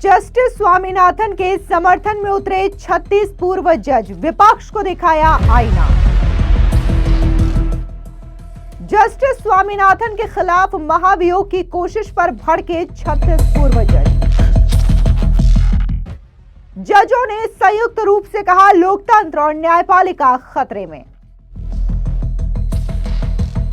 Justice Swaminathan के समर्थन में उतरे 36 पूर्व जज, विपक्ष को दिखाया आईना। जस्टिस स्वामीनाथन के खिलाफ महाभियोग की कोशिश पर भड़के 36 पूर्व जज। जजों ने संयुक्त रूप से कहा, लोकतंत्र और न्यायपालिका खतरे में।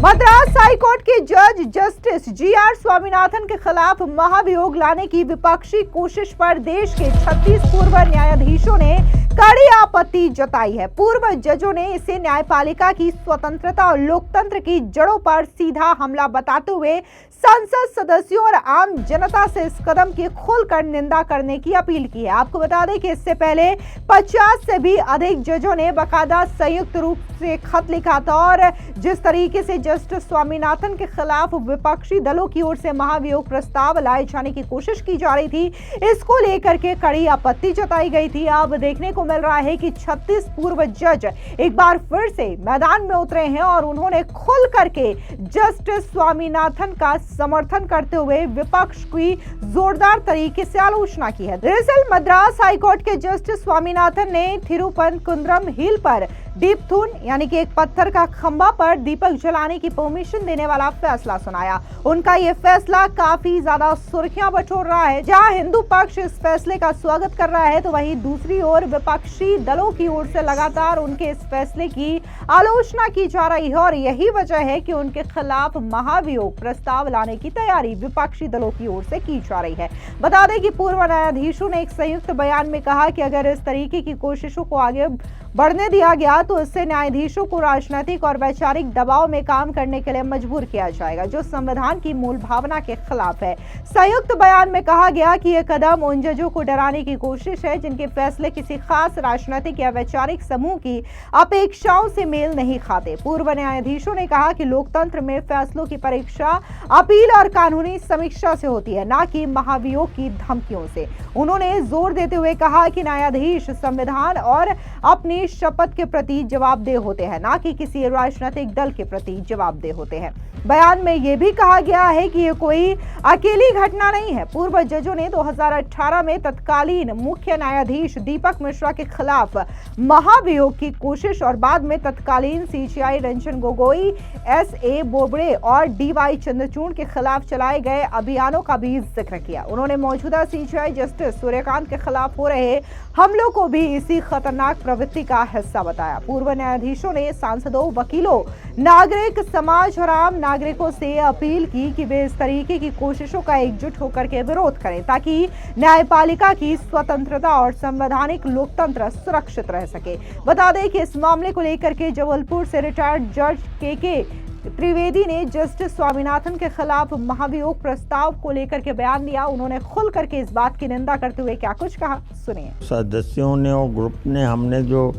मद्रास हाईकोर्ट के जज जस्टिस जीआर स्वामीनाथन के खिलाफ महाभियोग लाने की विपक्षी कोशिश पर देश के 36 पूर्व न्यायाधीशों ने कड़ी आपत्ति जताई है। पूर्व जजों ने इसे न्यायपालिका की स्वतंत्रता और लोकतंत्र की जड़ों पर सीधा हमला बताते हुए संसद सदस्यों और आम जनता से इस कदम की खुलकर निंदा करने की अपील की है। आपको बता दें कि इससे पहले 50 से भी अधिक जजों ने बाकायदा संयुक्त रूप से खत लिखा था और जिस तरीके से जस्टिस स्वामीनाथन के खिलाफ विपक्षी दलों की ओर से महाभियोग प्रस्ताव लाए जाने की कोशिश की जा रही थी, इसको लेकर के कड़ी आपत्ति जताई गई थी। अब देखने को मिल रहा है कि 36 पूर्व जज एक बार फिर से मैदान में उतरे हैं और उन्होंने खुल करके जस्टिस स्वामीनाथन का समर्थन करते हुए विपक्ष की जोरदार तरीके से आलोचना की है। दरअसल मद्रास हाईकोर्ट के जस्टिस स्वामीनाथन ने थिरुपनकुंद्रम हिल पर दीपथून यानी कि एक पत्थर का खंभा पर दीपक जलाने की परमिशन देने वाला फैसला सुनाया। उनका यह फैसला काफी ज्यादा सुर्खियां बटोर रहा है। जहां हिंदू पक्ष इस फैसले का स्वागत कर रहा है तो वहीं दूसरी ओर विपक्षी दलों की ओर से लगातार उनके इस फैसले की आलोचना की जा रही है और यही वजह है कि उनके खिलाफ महाभियोग प्रस्ताव लाने की तैयारी विपक्षी दलों की ओर से की जा रही है। बता दें कि पूर्व न्यायाधीशों ने एक संयुक्त बयान में कहा कि अगर इस तरीके की कोशिशों को आगे बढ़ने दिया गया तो इससे न्यायाधीशों को राजनीतिक और वैचारिक दबाव में काम करने के लिए मजबूर किया जाएगा, जो संविधान की मूल भावना के खिलाफ है। संयुक्त बयान में कहा गया कि यह कदम उन जजों को डराने की कोशिश है जिनके फैसले किसी खास राजनीतिक या वैचारिक समूह की अपेक्षाओं से मेल नहीं खाते। पूर्व न्यायाधीशों ने कहा कि लोकतंत्र में फैसलों की परीक्षा अपील और कानूनी समीक्षा से होती है, न कि महाभियोग की धमकियों से। उन्होंने जोर देते हुए कहा कि न्यायाधीश संविधान और अपनी शपथ के प्रति जवाबदेह होते हैं, ना कि किसी राजनीतिक दल के प्रति जवाबदेह होते हैं। बयान में यह भी कहा गया है कि यह कोई अकेली घटना नहीं है। पूर्व जजों ने 2018 में तत्कालीन मुख्य न्यायाधीश दीपक मिश्रा के खिलाफ महाभियोग की कोशिश और बाद में तत्कालीन सीजेआई रंजन गोगोई, एसए बोबड़े और डीवाई चंद्रचूड़ के खिलाफ चलाए गए अभियानों का भी जिक्र किया। उन्होंने मौजूदा सीजेआई जस्टिस सूर्यकांत के खिलाफ हो रहे हमलों को भी इसी खतरनाक प्रवृत्ति का हिस्सा बताया। पूर्व न्यायाधीशों ने सांसदों, वकीलों, नागरिक समाज और आम नागरिकों से अपील की कि वे इस तरीके की कोशिशों का एकजुट होकर के विरोध करें ताकि न्यायपालिका की स्वतंत्रता और संवैधानिक लोकतंत्र सुरक्षित रह सके। बता दें कि इस मामले को लेकर के जबलपुर से रिटायर्ड जज के त्रिवेदी ने जस्टिस स्वामीनाथन के खिलाफ महाभियोग प्रस्ताव को लेकर के बयान दिया। उन्होंने खुल करके इस बात की निंदा करते हुए क्या कुछ कहा, सुनिए। सदस्यों ने और ग्रुप ने हमने जो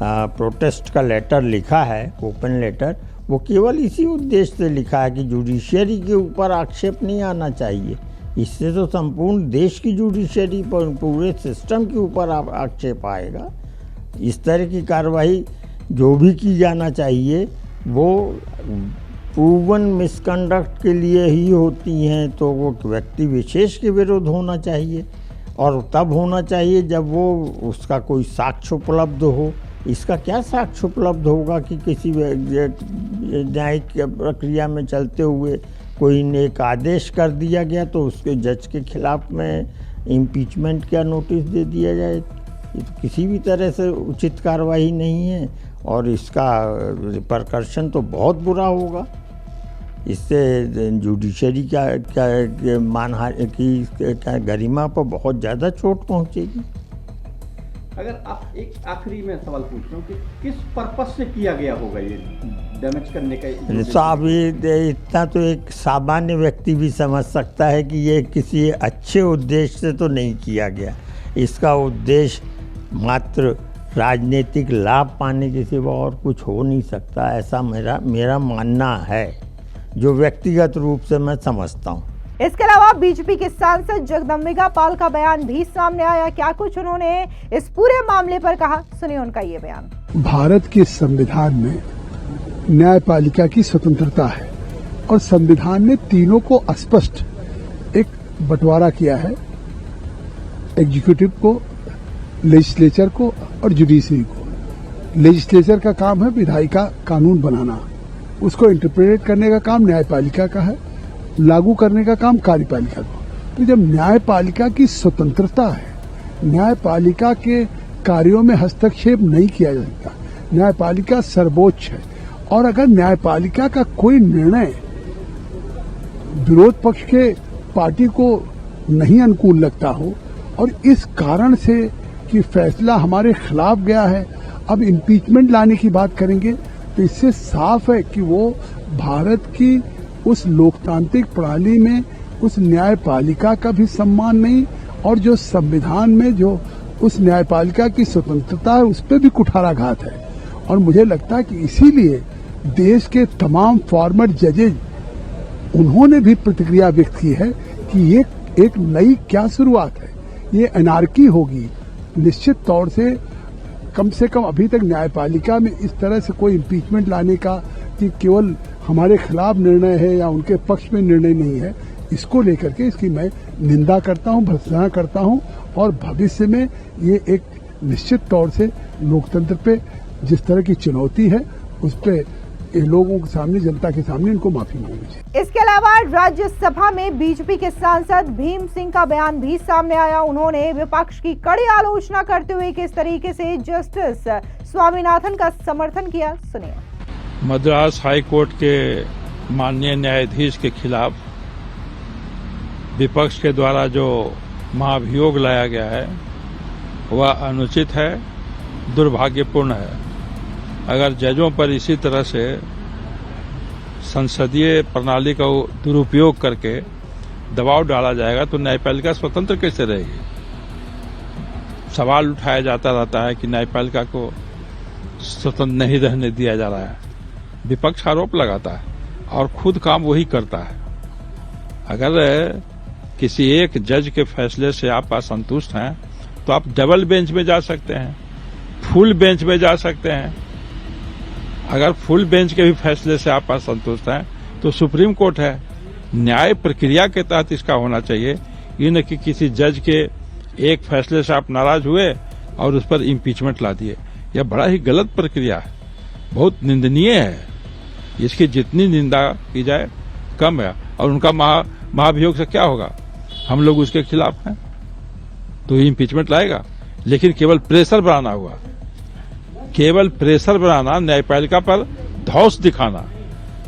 प्रोटेस्ट का लेटर लिखा है, ओपन लेटर, वो केवल इसी उद्देश्य से लिखा है कि जुडिशियरी के ऊपर आक्षेप नहीं आना चाहिए। इससे तो संपूर्ण देश की जुडिशियरी पर, पूरे सिस्टम के ऊपर आक्षेप आएगा। इस तरह की कार्रवाई जो भी की जाना चाहिए वो प्रूवन मिसकंडक्ट के लिए ही होती हैं, तो वो व्यक्ति विशेष के विरुद्ध होना चाहिए और तब होना चाहिए जब वो उसका कोई साक्ष्य उपलब्ध हो। इसका क्या साक्ष्य उपलब्ध होगा कि किसी न्यायिक प्रक्रिया में चलते हुए कोई ने एक आदेश कर दिया गया तो उसके जज के खिलाफ में इम्पीचमेंट का नोटिस दे दिया जाए। ये तो किसी भी तरह से उचित कार्रवाई नहीं है और इसका रिपरकशन तो बहुत बुरा होगा। इससे जुडिशरी क्या मानहानि की गरिमा पर बहुत ज़्यादा चोट पहुंचेगी। अगर आप एक आखिरी में सवाल पूछ रहा हूँ कि किस पर्पस से किया गया होगा ये डैमेज करने का? साहब ये इतना तो एक सामान्य व्यक्ति भी समझ सकता है कि ये किसी अच्छे उद्देश्य से तो नहीं किया गया। इसका उद्देश्य मात्र राजनीतिक लाभ पाने के सिवा और कुछ हो नहीं सकता, ऐसा मेरा मानना है, जो व्यक्तिगत रूप से मैं समझता हूँ। इसके अलावा बीजेपी के सांसद जगदम्बिका पाल का बयान भी सामने आया। क्या कुछ उन्होंने इस पूरे मामले पर कहा, सुनिए उनका ये बयान। भारत के संविधान में न्यायपालिका की स्वतंत्रता है और संविधान ने तीनों को स्पष्ट एक बंटवारा किया है। एग्जीक्यूटिव को, लेजिस्लेचर को और जुडिशरी को। लेजिस्लेचर का काम है विधायिका कानून बनाना, उसको इंटरप्रेट करने का काम न्यायपालिका का है, लागू करने का काम कार्यपालिका का। तो जब न्यायपालिका की स्वतंत्रता है, न्यायपालिका के कार्यों में हस्तक्षेप नहीं किया जा सकता, न्यायपालिका सर्वोच्च है। और अगर न्यायपालिका का कोई निर्णय विरोध पक्ष के पार्टी को नहीं अनुकूल लगता हो और इस कारण से कि फैसला हमारे खिलाफ गया है, अब इम्पीचमेंट लाने की बात करेंगे, तो इससे साफ है कि वो भारत की उस लोकतांत्रिक प्रणाली में उस न्यायपालिका का भी सम्मान नहीं, और जो संविधान में जो उस न्यायपालिका की स्वतंत्रता है उस पर भी कुठाराघात है। और मुझे लगता है कि इसीलिए देश के तमाम फॉर्मर जजेज उन्होंने भी प्रतिक्रिया व्यक्त की है कि ये एक नई क्या शुरुआत है, ये एनार्की होगी। निश्चित तौर से कम अभी तक न्यायपालिका में इस तरह से कोई इम्पीचमेंट लाने का कि केवल हमारे खिलाफ निर्णय है या उनके पक्ष में निर्णय नहीं है, इसको लेकर के इसकी मैं निंदा करता हूं, भर्त्सना करता हूं। और भविष्य में ये एक निश्चित तौर से लोकतंत्र पे जिस तरह की चुनौती है उस पे लोगों के सामने, जनता के सामने इनको माफी मांगनी चाहिए। इसके अलावा राज्यसभा में बीजेपी के सांसद भीम सिंह का बयान भी सामने आया। उन्होंने विपक्ष की कड़ी आलोचना करते हुए किस तरीके से जस्टिस स्वामीनाथन का समर्थन किया, सुनिए। मद्रास हाई कोर्ट के माननीय न्यायाधीश के खिलाफ विपक्ष के द्वारा जो महाभियोग लाया गया है वह अनुचित है, दुर्भाग्यपूर्ण है। अगर जजों पर इसी तरह से संसदीय प्रणाली का दुरुपयोग करके दबाव डाला जाएगा तो न्यायपालिका स्वतंत्र कैसे रहेगी। सवाल उठाया जाता रहता है कि न्यायपालिका को स्वतंत्र नहीं रहने दिया जा रहा है। विपक्ष आरोप लगाता है और खुद काम वही करता है। अगर किसी एक जज के फैसले से आप असंतुष्ट हैं तो आप डबल बेंच में जा सकते हैं, फुल बेंच में जा सकते हैं। अगर फुल बेंच के भी फैसले से आप असंतुष्ट हैं तो सुप्रीम कोर्ट है। न्याय प्रक्रिया के तहत इसका होना चाहिए, ये न कि किसी जज के एक फैसले से आप नाराज हुए और उस पर इम्पीचमेंट ला दिए। यह बड़ा ही गलत प्रक्रिया है, बहुत निंदनीय है। इसकी जितनी निंदा की जाए कम है। और उनका महाभियोग से क्या होगा, हम लोग उसके खिलाफ हैं तो इम्पीचमेंट लाएगा। लेकिन केवल प्रेशर बनाना हुआ, केवल प्रेशर बनाना, न्यायपालिका पर धौंस दिखाना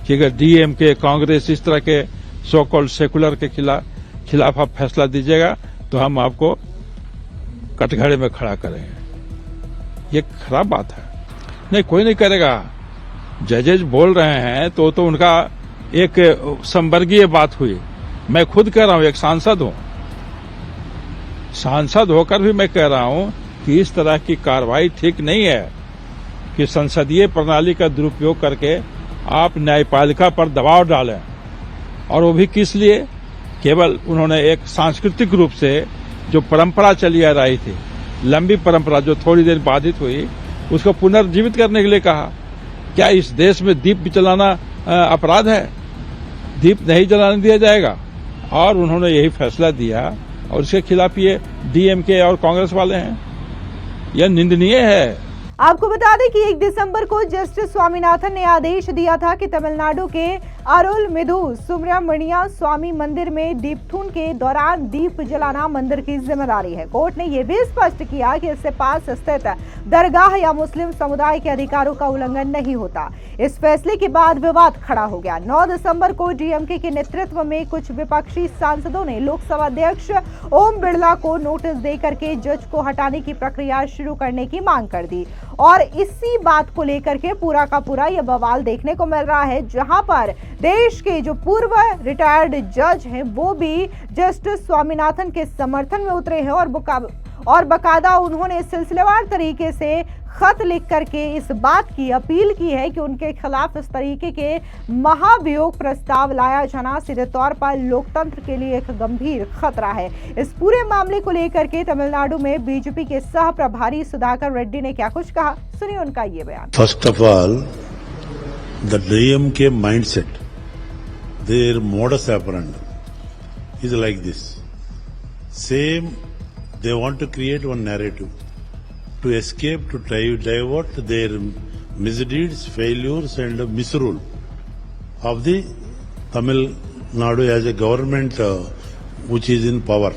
कि अगर डीएमके, कांग्रेस इस तरह के सो कॉल्ड सेकुलर के खिलाफ आप फैसला दीजिएगा तो हम आपको कटघरे में खड़ा करेंगे। ये खराब बात है। नहीं, कोई नहीं करेगा। जजेज बोल रहे हैं तो उनका एक संवर्गीय बात हुई। मैं खुद कह रहा हूं, एक सांसद हूं, सांसद होकर भी मैं कह रहा हूं कि इस तरह की कार्रवाई ठीक नहीं है कि संसदीय प्रणाली का दुरुपयोग करके आप न्यायपालिका पर दबाव डालें। और वो भी किस लिए? केवल उन्होंने एक सांस्कृतिक रूप से जो परंपरा चली आ रही थी, लंबी परंपरा जो थोड़ी देर बाधित हुई, उसको पुनर्जीवित करने के लिए कहा। क्या इस देश में दीप भी जलाना अपराध है? दीप नहीं जलाने दिया जाएगा। और उन्होंने यही फैसला दिया और इसके खिलाफ ये डीएमके और कांग्रेस वाले हैं। यह निंदनीय है। आपको बता दें कि 1 दिसंबर को जस्टिस स्वामीनाथन ने आदेश दिया था कि तमिलनाडु के अरुलमिधु सुब्रमण्य स्वामी मंदिर में दीपथून के दौरान दीप जलाना मंदिर की जिम्मेदारी है। कोर्ट ने यह भी स्पष्ट किया कि इससे पास स्थित दरगाह या मुस्लिम समुदाय के अधिकारों का उल्लंघन नहीं होता। इस फैसले के बाद विवाद खड़ा हो गया। 9 दिसंबर को डीएमके के नेतृत्व में कुछ विपक्षी सांसदों ने लोकसभा अध्यक्ष ओम बिरला को नोटिस देकर के जज को हटाने की प्रक्रिया शुरू करने की मांग कर दी। और इसी बात को लेकर के पूरा का पूरा यह बवाल देखने को मिल रहा है, जहां पर देश के जो पूर्व रिटायर्ड जज हैं वो भी जस्टिस स्वामीनाथन के समर्थन में उतरे हैं और बकायदा उन्होंने सिलसिलेवार तरीके से खत लिख करके इस बात की अपील की है कि उनके खिलाफ इस तरीके के महाभियोग प्रस्ताव लाया जाना सीधे तौर पर लोकतंत्र के लिए एक गंभीर खतरा है। इस पूरे मामले को लेकर के तमिलनाडु में बीजेपी के सह प्रभारी सुधाकर रेड्डी ने क्या कुछ कहा, सुनिए उनका ये बयान। First of all, the DMK mindset, their modus operandi is like this. Same they want to create one narrative to escape, to try to divert their misdeeds, failures and misrule of the Tamil Nadu as a government which is in power.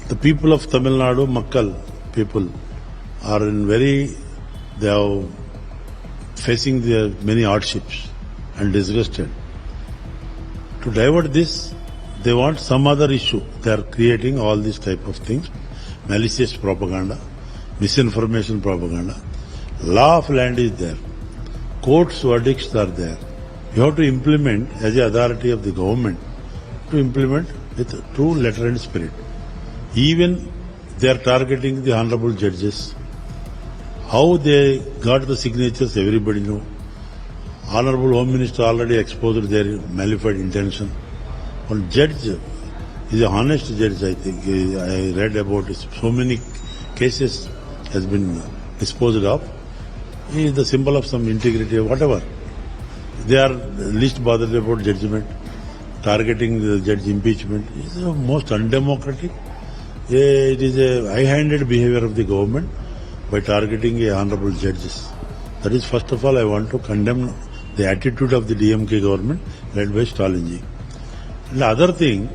The people of Tamil Nadu, Makkal people, are they are facing their many hardships and disgusted. To divert this, they want some other issue. They are creating all these type of things, malicious propaganda, misinformation propaganda. Law of land is there. Courts' verdicts are there. You have to implement, as the authority of the government, to implement with true letter and spirit. Even they are targeting the honorable judges. How they got the signatures, everybody know. Honorable Home Minister already exposed their malified intention. One judge is a honest judge, I think. I read about it. So many cases has been disposed of. He is the symbol of some integrity or whatever. They are least bothered about judgment, targeting the judge impeachment. It is the most undemocratic. It is a high-handed behavior of the government by targeting honorable judges. That is, first of all, I want to condemn the attitude of the DMK government led by Stalinji. And the other thing,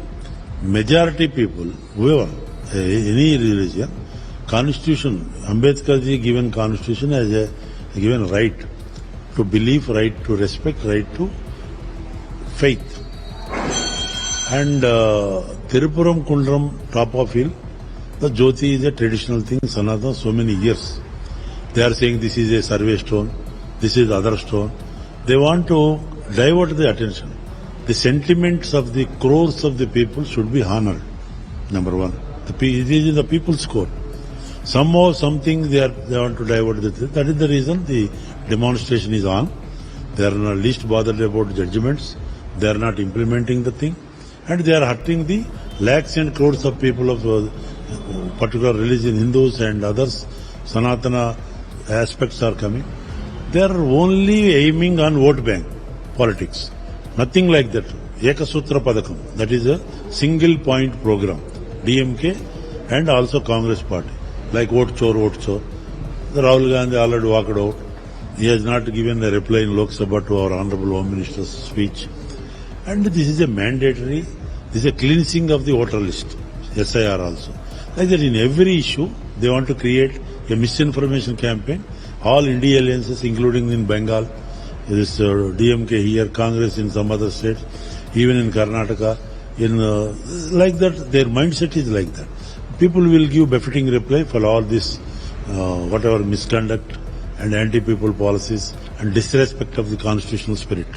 majority people, whoever, any religion, Constitution, Ambedkar ji given Constitution as a given right to believe, right to respect, right to faith. And Tirupuram Kundram, top of hill, the Jyoti is a traditional thing, Sanatana, so many years. They are saying this is a survey stone, this is other stone. They want to divert the attention. The sentiments of the crores of the people should be honored. Number one, it is the people's court. Somehow, something they want to divert the thing. That is the reason the demonstration is on. They are not least bothered about judgments. They are not implementing the thing, and they are hurting the lakhs and crores of people of particular religion, Hindus and others. Sanatana aspects are coming. They are only aiming on vote bank politics. Nothing like that. Ekasutra Padakam. That is a single point program. DMK and also Congress party. Like vote chor. The Rahul Gandhi already walked out. He has not given a reply in Lok Sabha to our Honorable Home Minister's speech. And this is a mandatory, this is a cleansing of the voter list. SIR also. Like that in every issue, they want to create a misinformation campaign. All India alliances, including in Bengal, this DMK here, Congress in some other states, even in Karnataka, like that, their mindset is like that. People will give befitting reply for all this, whatever misconduct and anti-people policies and disrespect of the constitutional spirit.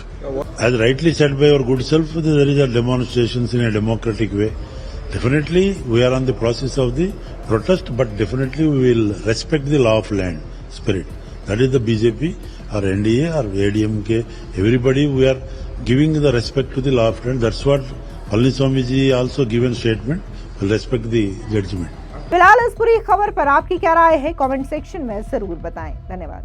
As rightly said by your good self, there is a demonstrations in a democratic way. Definitely, we are on the process of the protest, but definitely we will respect the law of land spirit. That is the BJP or NDA or ADMK. Everybody, we are giving the respect to the law of land. That's what Palaniswamy ji also given statement. Will respect the judgment. फिलहाल इस पूरी खबर पर आपकी क्या राय है, comment section में जरूर बताएं। धन्यवाद।